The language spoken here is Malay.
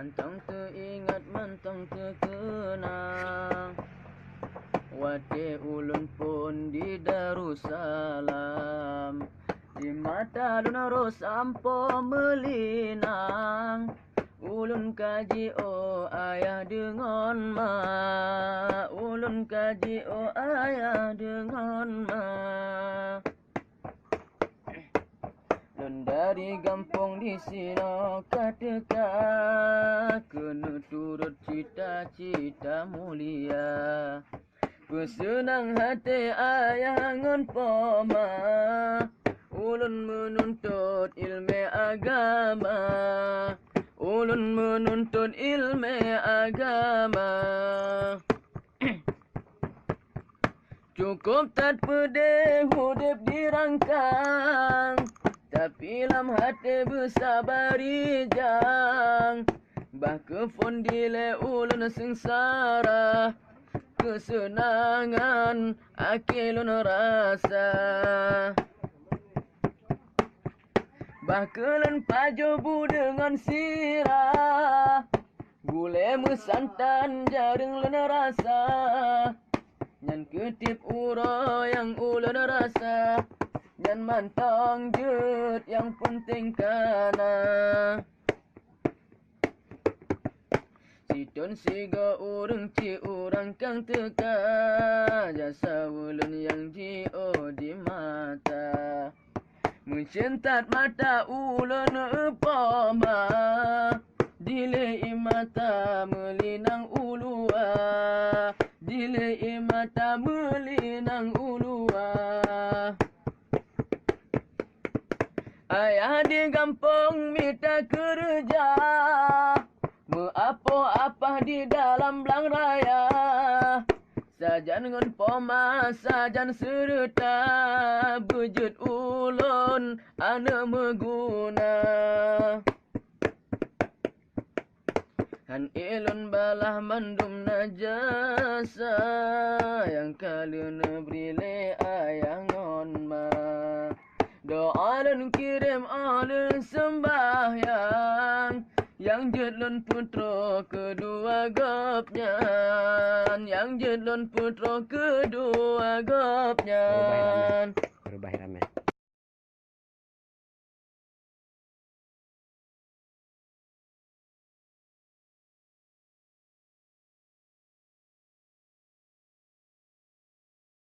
Mantang teringat, mantang terkenang, wate ulun pun di Darussalam. Di mata luna ros ampo melinang, ulun kaji oh ayah dengan ma, ulun kaji oh ayah dengan ma. Lun dari gampung di sino kateka, kena turut cita-cita mulia. Bersenang hati ayah ngan poma, ulun menuntut ilmu agama, ulun menuntut ilmu agama. Cukup tak pedih hidup dirangkang, tapi lam hati bersabar ijang. Bah kefon dile ulun sengsara, kesenangan akilun rasa. Bah kelen pajobu dengan sirah, gule mesantan jaring lun rasa. Nyan ketip uro yang ulun rasa, nyan mantang jet yang penting kana. Sidon siga urang ci urang kang teka, jasa ulun yang jio di mata. Mencentat mata ulun upama, dile mata melinang ulua, dile mata melinang ulua. Ayah di kampung minta kerja, apa di dalam belang raya. Sajan ngon poma, sajan serta, bejut ulun ana meguna. Han ilun balah mandum najasa, yang kaluna brile ayah ngon ma. Doa dan kirim alun sembahyang, yang jedlun putro kedua gopnya, yang jedlun putro kedua gopnya. Berubah rame.